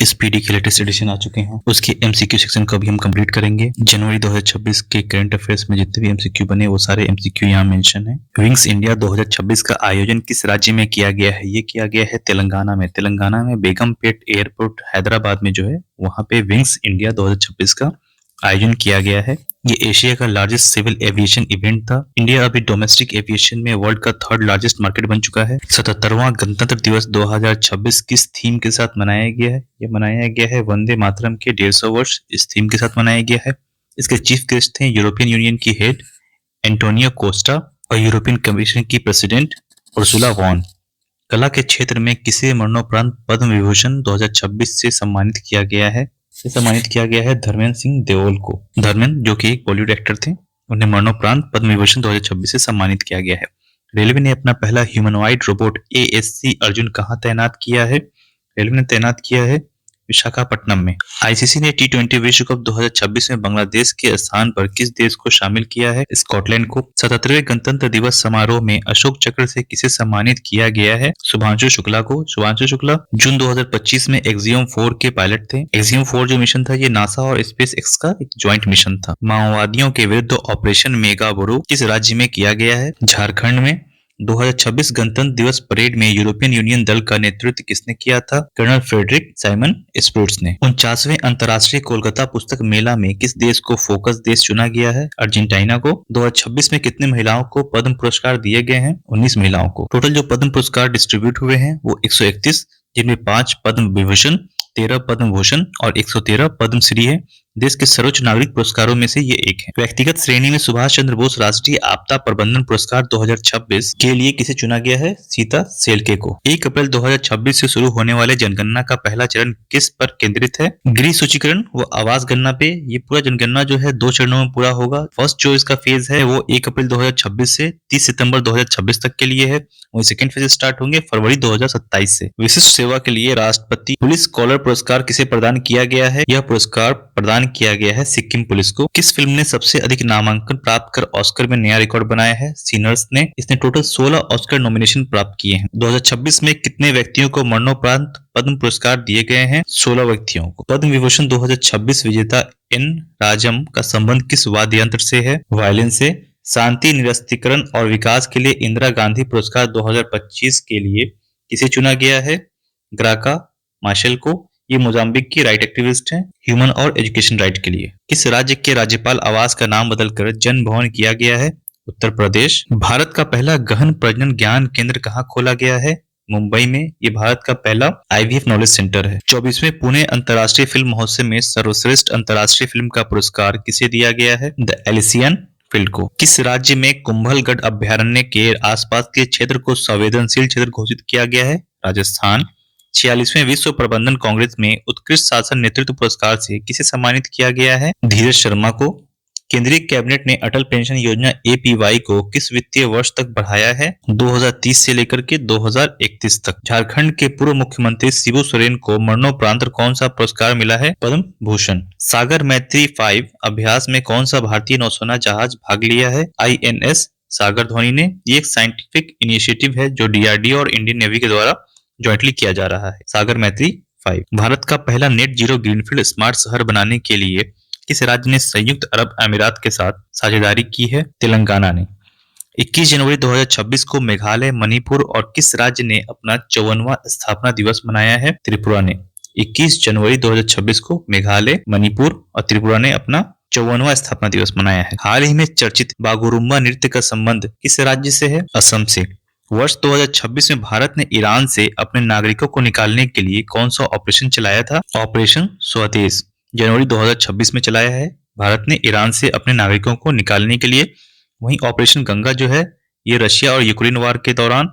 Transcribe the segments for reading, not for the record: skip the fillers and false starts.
21 PD के latest edition आ चुके हैं। उसके एमसीक्यू सेक्शन को भी हम कंप्लीट करेंगे। जनवरी 2026 के करंट अफेयर्स में जितने भी एमसीक्यू बने वो सारे एमसीक्यू यहाँ मेंशन है। विंग्स इंडिया 2026 का आयोजन किस राज्य में किया गया है? ये किया गया है तेलंगाना में। तेलंगाना में बेगमपेट एयरपोर्ट हैदराबाद में जो है वहां पे विंग्स इंडिया 2026 का आयोजन किया गया है। ये एशिया का लार्जेस्ट सिविल एविएशन इवेंट था। इंडिया अभी डोमेस्टिक एविएशन में वर्ल्ड का थर्ड लार्जेस्ट मार्केट बन चुका है। 77वां गणतंत्र दिवस 2026 किस थीम के साथ मनाया गया है? ये मनाया गया है वंदे मातरम के 150 वर्ष इस थीम के साथ मनाया गया है। इसके चीफ गेस्ट थे यूरोपियन यूनियन की हेड एंटोनियो कोस्टा और यूरोपियन कमीशन की प्रेसिडेंट उर्सुला वॉन। कला के क्षेत्र में किसे मरणोपरांत पद्म विभूषण 2026 से सम्मानित किया गया है? सम्मानित किया गया है धर्मेंद्र सिंह देओल को। धर्मेंद्र जो कि एक बॉलीवुड एक्टर थे, उन्हें मरणोपरांत पद्म विभूषण 2026 से सम्मानित किया गया है। रेलवे ने अपना पहला ह्यूमनॉइड रोबोट ASC अर्जुन कहाँ तैनात किया है? रेलवे ने तैनात किया है विशाखापट्टनम में। आईसीसी ने T20 विश्व कप 2026 में बांग्लादेश के स्थान पर किस देश को शामिल किया है? स्कॉटलैंड को। 77वें गणतंत्र दिवस समारोह में अशोक चक्र से किसे सम्मानित किया गया है? शुभांशु शुक्ला को। शुभांशु शुक्ला जून 2025 में एक्सियम 4 के पायलट थे। एक्सियम 4 जो मिशन था ये नासा और स्पेस एक्स का एक ज्वाइंट मिशन था। माओवादियों के विरुद्ध ऑपरेशन मेगाबोरो किस राज्य में किया गया है? झारखंड में। 2026 गणतंत्र दिवस परेड में यूरोपियन यूनियन दल का नेतृत्व किसने किया था? कर्नल फ्रेडरिक साइमन स्प्रूट्स ने। 49वें अंतर्राष्ट्रीय कोलकाता पुस्तक मेला में किस देश को फोकस देश चुना गया है? अर्जेंटीना को। 2026 में कितने महिलाओं को पद्म पुरस्कार दिए गए हैं? 19 महिलाओं को। टोटल जो पद्म पुरस्कार डिस्ट्रीब्यूट हुए हैं वो 131, जिनमें 5 पद्म विभूषण, 13 पद्म भूषण और 113 पद्म श्री है। देश के सर्वोच्च नागरिक पुरस्कारों में से ये एक है। व्यक्तिगत श्रेणी में सुभाष चंद्र बोस राष्ट्रीय आपदा प्रबंधन पुरस्कार 2026 के लिए किसे चुना गया है? सीता सेलके को। 1 अप्रैल 2026 से शुरू होने वाले जनगणना का पहला चरण किस पर केंद्रित है? गृह सूचीकरण व आवास गणना पे। ये पूरा जनगणना जो है 2 चरणों में पूरा होगा। फर्स्ट जो इसका फेज है वो 1 अप्रैल 2026 से 30 सितंबर 2026 तक के लिए है। वही सेकंड फेज स्टार्ट होंगे फरवरी 2027 से। विशिष्ट सेवा के लिए राष्ट्रपति पुलिस स्कॉलर पुरस्कार किसे प्रदान किया गया है? यह पुरस्कार प्रदान किया गया है सिक्किम पुलिस को। किस फिल्म ने सबसे अधिक नामांकन प्राप्त कर ऑस्कर में नया रिकॉर्ड बनाया है? सिनर्स ने। इसने टोटल 16 ऑस्कर नॉमिनेशन प्राप्त किए हैं। 2026 में कितने व्यक्तियों को मरणोपरांत पद्म पुरस्कार दिए गए हैं? 16 व्यक्तियों को। पद्म विभूषण 2026 विजेता एन राजम का संबंध किस वाद्य यंत्र से है? वायलिन से। शांति, निरस्त्रीकरण और विकास के लिए इंदिरा गांधी पुरस्कार 2025 के लिए किसे चुना गया है? ग्राका मार्शल को। ये मोजाम्बिक की राइट एक्टिविस्ट हैं ह्यूमन और एजुकेशन राइट के लिए। किस राज्य के राज्यपाल आवास का नाम बदलकर जन भवन किया गया है? उत्तर प्रदेश। भारत का पहला गहन प्रजनन ज्ञान केंद्र कहाँ खोला गया है? मुंबई में। ये भारत का पहला IVF नॉलेज सेंटर है। 24वें पुणे अंतर्राष्ट्रीय फिल्म महोत्सव में सर्वश्रेष्ठ अंतर्राष्ट्रीय फिल्म का पुरस्कार किसे दिया गया है? द एलिसियन फील्ड को। किस राज्य में कुंभलगढ़ अभ्यारण्य के आसपास के क्षेत्र को संवेदनशील क्षेत्र घोषित किया गया है? राजस्थान। 46वें विश्व प्रबंधन कांग्रेस में उत्कृष्ट शासन नेतृत्व पुरस्कार से किसे सम्मानित किया गया है? धीरज शर्मा को। केंद्रीय कैबिनेट ने अटल पेंशन योजना APY को किस वित्तीय वर्ष तक बढ़ाया है? 2030 से लेकर के 2031 तक। झारखंड के पूर्व मुख्यमंत्री शिबू सोरेन को मरणोपरांत कौन सा पुरस्कार मिला है? पद्म भूषण। सागर मैत्री 5 अभ्यास में कौन सा भारतीय नौसेना जहाज भाग लिया है? INS सागर धोनी ने। ये एक साइंटिफिक इनिशिएटिव है जो DRDO और इंडियन नेवी के द्वारा ज्वाइंटली किया जा रहा है। सागर मैत्री 5। भारत का पहला नेट जीरो ग्रीनफील्ड स्मार्ट शहर बनाने के लिए किस राज्य ने संयुक्त अरब अमीरात के साथ साझेदारी की है? तेलंगाना ने। 21 जनवरी 2026 को मेघालय, मणिपुर और किस राज्य ने अपना 54वां स्थापना दिवस मनाया है? त्रिपुरा ने। 21 जनवरी 2026 को मेघालय, मणिपुर और त्रिपुरा ने अपना 54वां स्थापना दिवस मनाया है। हाल ही में चर्चित बागुरुम्बा नृत्य का संबंध किस राज्य से है? असम से। वर्ष 2026 में भारत ने ईरान से अपने नागरिकों को निकालने के लिए कौन सा ऑपरेशन चलाया था? ऑपरेशन स्वदेश। जनवरी 2026 में चलाया है भारत ने ईरान से अपने नागरिकों को निकालने के लिए। वहीं ऑपरेशन गंगा जो है ये रशिया और यूक्रेन वार के दौरान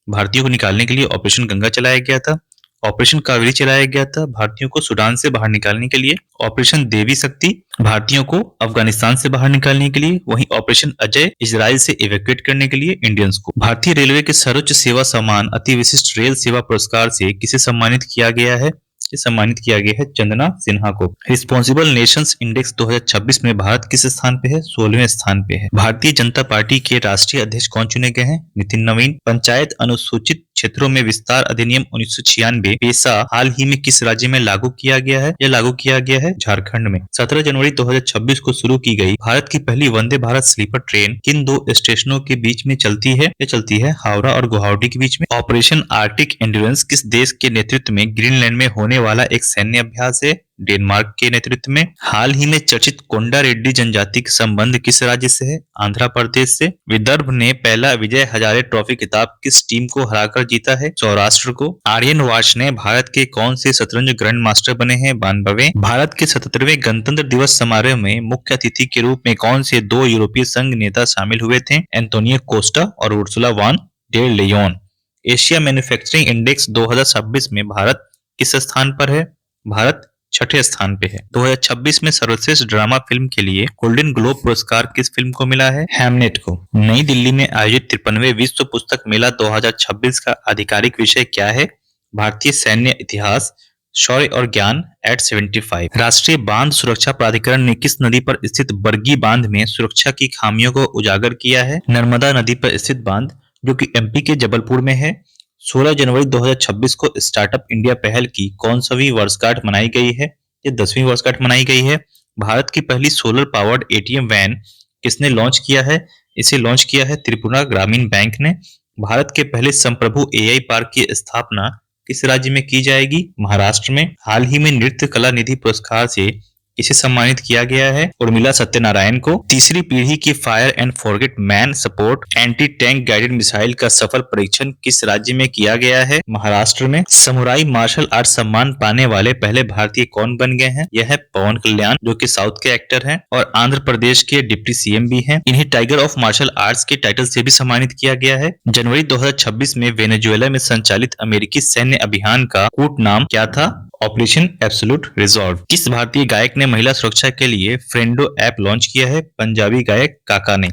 भारतीयों को निकालने के लिए ऑपरेशन गंगा चलाया गया था। ऑपरेशन कावेरी चलाया गया था भारतीयों को सूडान से बाहर निकालने के लिए। ऑपरेशन देवी शक्ति भारतीयों को अफगानिस्तान से बाहर निकालने के लिए। वहीं ऑपरेशन अजय इजराइल से इवैक्यूएट करने के लिए इंडियंस को। भारतीय रेलवे के सर्वोच्च सेवा सम्मान अति विशिष्ट रेल सेवा पुरस्कार से किसे सम्मानित किया गया है? सम्मानित किया गया है चंदना सिन्हा को। रिस्पॉन्सिबल नेशंस इंडेक्स 2026 में भारत किस स्थान पे है? 16वें स्थान पे है। भारतीय जनता पार्टी के राष्ट्रीय अध्यक्ष कौन चुने गए हैं? नितिन नवीन। पंचायत अनुसूचित क्षेत्रों में विस्तार अधिनियम 1996 पेशा हाल ही में किस राज्य में लागू किया गया है? यह लागू किया गया है झारखंड में। 17 जनवरी 2026 को शुरू की गई भारत की पहली वंदे भारत स्लीपर ट्रेन किन दो स्टेशनों के बीच में चलती है? यह चलती है हावड़ा और गुवाहाटी के बीच में। ऑपरेशन आर्टिक एंड्योरेंस किस देश के नेतृत्व में ग्रीनलैंड में होने वाला एक सैन्य अभ्यास है? डेनमार्क के नेतृत्व में। हाल ही में चर्चित कोंडा रेड्डी जनजाति के संबंध किस राज्य से है? आंध्र प्रदेश से। विदर्भ ने पहला विजय हजारे ट्रॉफी खिताब किस टीम को हराकर जीता है? सौराष्ट्र को। आर्यन वाच ने भारत के कौन से शतरंज ग्रैंड मास्टर बने हैं? 92वें। भारत के 77वें गणतंत्र दिवस समारोह में मुख्य अतिथि के रूप में कौन से दो यूरोपीय संघ नेता शामिल हुए थे? एंटोनियो कोस्टा और Ursula von der Leyen. Asia manufacturing index 2026 में भारत किस स्थान पर है? भारत छठे स्थान पे है। 2026 में सर्वश्रेष्ठ ड्रामा फिल्म के लिए गोल्डन ग्लोब पुरस्कार किस फिल्म को मिला है? हैमलेट को। नई दिल्ली में आयोजित 53वें विश्व पुस्तक मेला 2026 का आधिकारिक विषय क्या है? भारतीय सैन्य इतिहास, शौर्य और ज्ञान एट 75। राष्ट्रीय बांध सुरक्षा प्राधिकरण ने किस नदी पर स्थित बरगी बांध में सुरक्षा की खामियों को उजागर किया है? नर्मदा नदी पर स्थित बांध, जो कि एमपी के जबलपुर में है। 16 जनवरी 2026 को स्टार्टअप इंडिया पहल की कौन सी वर्षगांठ मनाई गई है? ये 10वीं वर्षगांठ मनाई गई है। भारत की पहली सोलर पावर्ड एटीएम वैन किसने लॉन्च किया है? इसे लॉन्च किया है त्रिपुरा ग्रामीण बैंक ने। भारत के पहले संप्रभु एआई पार्क की स्थापना किस राज्य में की जाएगी? महाराष्ट्र में। हाल ही में नृत्य कला निधि पुरस्कार से किसे सम्मानित किया गया है? उर्मिला सत्यनारायण को। तीसरी पीढ़ी की fire and forget man support anti tank guided missile का सफल परीक्षण किस राज्य में किया गया है? महाराष्ट्र में। समुराई मार्शल आर्ट सम्मान पाने वाले पहले भारतीय कौन बन गए हैं? यह है पवन कल्याण, जो कि साउथ के एक्टर हैं और आंध्र प्रदेश के डिप्टी सीएम भी हैं। इन्हें टाइगर ऑफ मार्शल आर्ट्स के टाइटल से भी सम्मानित किया गया है। जनवरी 2026 में वेनेजुएला में संचालित अमेरिकी सैन्य अभियान का कूट नाम क्या था? Operation absolute resolve. किस भारतीय गायक ने महिला सुरक्षा के लिए फ्रेंडो ऐप लॉन्च किया है? पंजाबी गायक काका ने।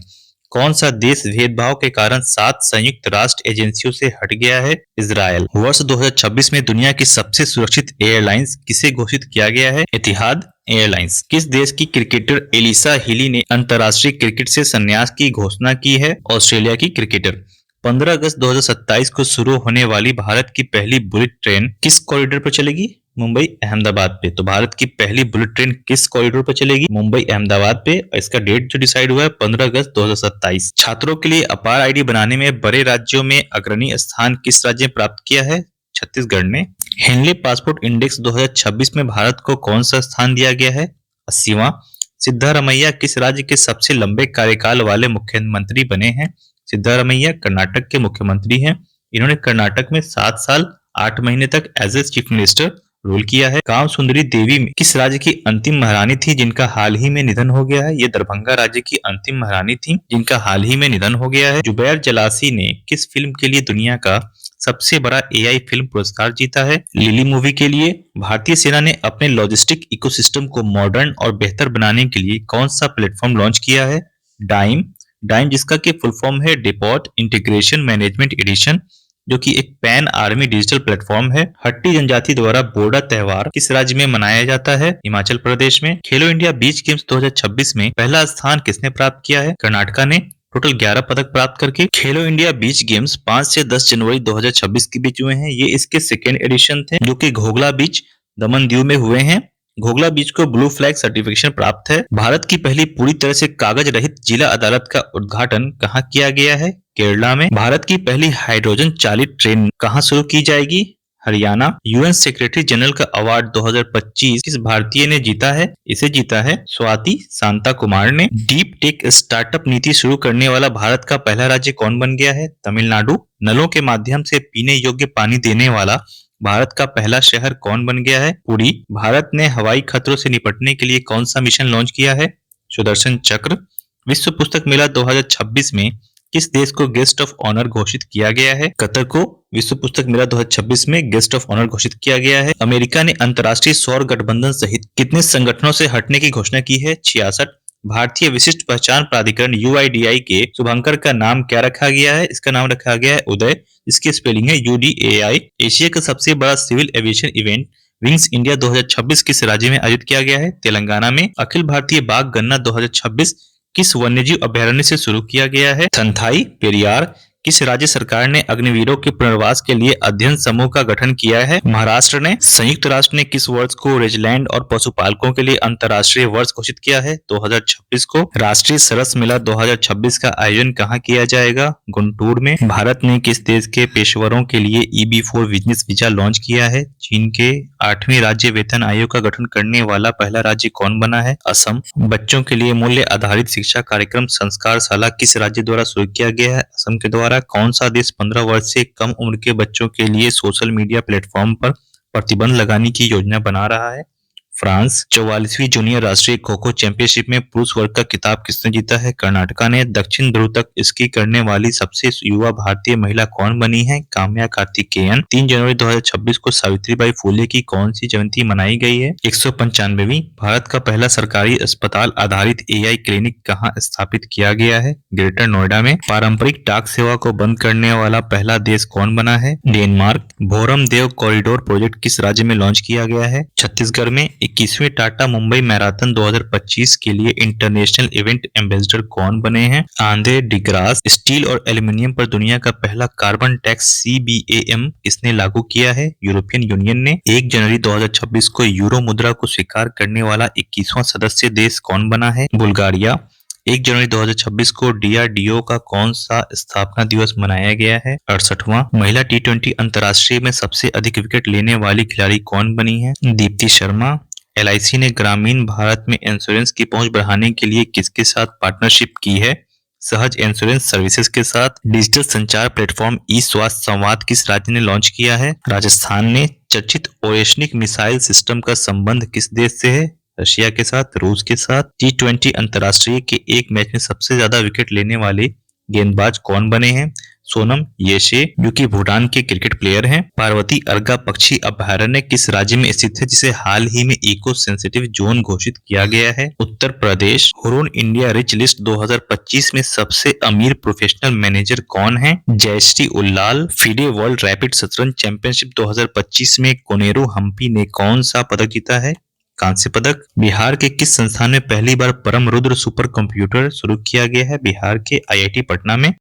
कौन सा देश भेदभाव के कारण 7 संयुक्त राष्ट्र एजेंसियों से हट गया है? इजराइल। वर्ष 2026 में दुनिया की सबसे सुरक्षित एयरलाइंस किसे घोषित किया गया है? इतिहाद एयरलाइंस। किस देश की क्रिकेटर एलिसा हिली ने अंतर्राष्ट्रीय क्रिकेट से संन्यास की घोषणा की है? ऑस्ट्रेलिया की क्रिकेटर। 15 अगस्त 2027 को शुरू होने वाली भारत की पहली बुलेट ट्रेन किस कॉरिडोर पर चलेगी? मुंबई अहमदाबाद पे। तो भारत की पहली बुलेट ट्रेन किस कॉरिडोर पर चलेगी? मुंबई अहमदाबाद पे। इसका डेट जो डिसाइड हुआ है 15 अगस्त 2027। छात्रों के लिए अपार आईडी बनाने में बड़े राज्यों में अग्रणी स्थान किस राज्य ने प्राप्त किया है? छत्तीसगढ़ ने। हेनले पासपोर्ट इंडेक्स 2026 में भारत को कौन सा स्थान दिया गया है? 80वां। सिद्धारमैया किस राज्य के सबसे लंबे कार्यकाल वाले मुख्यमंत्री बने हैं? सिद्धारमैया कर्नाटक के मुख्यमंत्री हैं। इन्होंने कर्नाटक में 7 साल 8 महीने तक as a chief minister rule किया है। काम सुंदरी देवी किस राज्य की अंतिम महारानी थी जिनका हाल ही में निधन हो गया है? ये दरभंगा राज्य की अंतिम महारानी थी जिनका हाल ही में निधन हो गया है। जुबैर जलासी ने किस फिल्म के लिए दुनिया का सबसे बड़ा एआई फिल्म पुरस्कार जीता है? लिली मूवी के लिए। भारतीय सेना ने अपने लॉजिस्टिक इकोसिस्टम को मॉडर्न और बेहतर बनाने के लिए कौन सा प्लेटफॉर्म लॉन्च किया है? डाइम। डाइम जिसका की फुल फॉर्म है डिपोट इंटीग्रेशन मैनेजमेंट एडिशन, जो कि एक पैन आर्मी डिजिटल प्लेटफॉर्म है। हट्टी जनजाति द्वारा बोडा त्योहार किस राज्य में मनाया जाता है? हिमाचल प्रदेश में। खेलो इंडिया बीच गेम्स 2026 में पहला स्थान किसने प्राप्त किया है? कर्नाटका ने, टोटल 11 पदक प्राप्त करके। खेलो इंडिया बीच गेम्स 5 से 10 जनवरी 2026 के बीच हुए हैं। ये इसके सेकेंड एडिशन थे, जो कि घोघला बीच दमन दीव में हुए हैं। घोघला बीच को ब्लू फ्लैग सर्टिफिकेशन प्राप्त है। भारत की पहली पूरी तरह से कागज रहित जिला अदालत का उद्घाटन कहाँ किया गया है? केरला में। भारत की पहली हाइड्रोजन चालित ट्रेन कहाँ शुरू की जाएगी? हरियाणा। यूएन सेक्रेटरी जनरल का अवार्ड 2025 किस भारतीय ने जीता है? इसे जीता है स्वाति शांता कुमार ने। डीप टेक स्टार्टअप नीति शुरू करने वाला भारत का पहला राज्य कौन बन गया है? तमिलनाडु। नलों के माध्यम से पीने योग्य पानी देने वाला भारत का पहला शहर कौन बन गया है? पुरी। भारत ने हवाई खतरों से निपटने के लिए कौन सा मिशन लॉन्च किया है? सुदर्शन चक्र। विश्व पुस्तक मेला 2026 में किस देश को गेस्ट ऑफ ऑनर घोषित किया गया है? कतर को विश्व पुस्तक मेला 2026 में गेस्ट ऑफ ऑनर घोषित किया गया है। अमेरिका ने अंतर्राष्ट्रीय सौर गठबंधन सहित कितने संगठनों से हटने की घोषणा की है? 66। भारतीय विशिष्ट पहचान प्राधिकरण UIDAI के शुभंकर का नाम क्या रखा गया है? इसका नाम रखा गया है उदय, इसकी स्पेलिंग है UDAI। एशिया का सबसे बड़ा civil aviation event wings India 2026 किस राज्य में आयोजित किया गया है? तेलंगाना में। अखिल भारतीय बाघ गणना 2026 किस वन्यजीव अभयारण्य से शुरू किया गया है? थंथाई पेरियार। किस राज्य सरकार ने अग्निवीरों के पुनर्वास के लिए अध्ययन समूह का गठन किया है? महाराष्ट्र ने। संयुक्त राष्ट्र ने किस वर्ष को रेजलैंड और पशुपालकों के लिए अंतर्राष्ट्रीय वर्ष घोषित किया है? 2026 को। राष्ट्रीय सरस मेला 2026 का आयोजन कहाँ किया जाएगा? गुंटूर में। भारत ने किस देश के पेशेवरों के लिए EB4 बिजनेस वीजा लॉन्च किया है? चीन के। 8वीं राज्य वेतन आयोग का गठन करने वाला पहला राज्य कौन बना है? असम। बच्चों के लिए मूल्य आधारित शिक्षा कार्यक्रम संस्कारशाला किस राज्य द्वारा शुरू किया गया है? असम के द्वारा। कौन सा देश 15 वर्ष से कम उम्र के बच्चों के लिए सोशल मीडिया प्लेटफॉर्म पर प्रतिबंध लगाने की योजना बना रहा है? फ्रांस। 44वीं जूनियर राष्ट्रीय खो खो चैंपियनशिप में पुरुष वर्ग का खिताब किसने जीता है? कर्नाटका ने। दक्षिण ध्रुव तक स्की करने वाली सबसे युवा भारतीय महिला कौन बनी है? काम्या कार्तिकेयन। 3 जनवरी 2026 को सावित्रीबाई फुले की कौन सी जयंती मनाई गई है? 195वीं। भारत का पहला सरकारी अस्पताल आधारित AI क्लिनिक कहाँ स्थापित किया गया है? ग्रेटर नोएडा में। पारंपरिक डाक सेवा को बंद करने वाला पहला देश कौन बना है? डेनमार्क। भोरम देव कॉरिडोर प्रोजेक्ट किस राज्य में लॉन्च किया गया है? छत्तीसगढ़ में। 21वें टाटा मुंबई मैराथन 2025 के लिए इंटरनेशनल इवेंट एम्बेसडर कौन बने हैं? आंद्रे डिग्रास। स्टील और एल्यूमिनियम पर दुनिया का पहला कार्बन टैक्स CBAM किसने लागू किया है? यूरोपियन यूनियन ने। 1 जनवरी 2026 को यूरो मुद्रा को स्वीकार करने वाला 21वां सदस्य देश कौन बना है? बुल्गारिया। 1 जनवरी 2026 को DRDO का कौन सा स्थापना दिवस मनाया गया है? 68वां। महिला T20 अंतर्राष्ट्रीय में सबसे अधिक विकेट लेने वाली खिलाड़ी कौन बनी है? दीप्ति शर्मा। LIC ने ग्रामीण भारत में इंश्योरेंस की पहुंच बढ़ाने के लिए किसके साथ पार्टनरशिप की है? सहज इंश्योरेंस सर्विसेज के साथ। डिजिटल संचार प्लेटफॉर्म स्वास्थ्य संवाद किस राज्य ने लॉन्च किया है? राजस्थान ने। चर्चित ओरेशनिक मिसाइल सिस्टम का संबंध किस देश से है? रशिया के साथ। रूस के साथ। T20 अंतर्राष्ट्रीय के एक मैच में सबसे ज्यादा विकेट लेने वाले गेंदबाज कौन बने हैं? सोनम येशे, जो कि भूटान के क्रिकेट प्लेयर हैं। पार्वती अर्गा पक्षी अभयारण्य किस राज्य में स्थित है, जिसे हाल ही में इको सेंसिटिव जोन घोषित किया गया है? Uttar Pradesh. Hurun India rich list 2025 में सबसे अमीर प्रोफेशनल मैनेजर कौन है? Jayshree Ullal. FIDE world rapid शतरंज चैंपियनशिप 2025 में कोनेरू हम्पी ने कौन सा पदक जीता है? कांस्य पदक। बिहार के किस संस्थान में पहली बार परम रुद्र सुपर कंप्यूटर शुरू किया गया है? बिहार के IIT पटना में।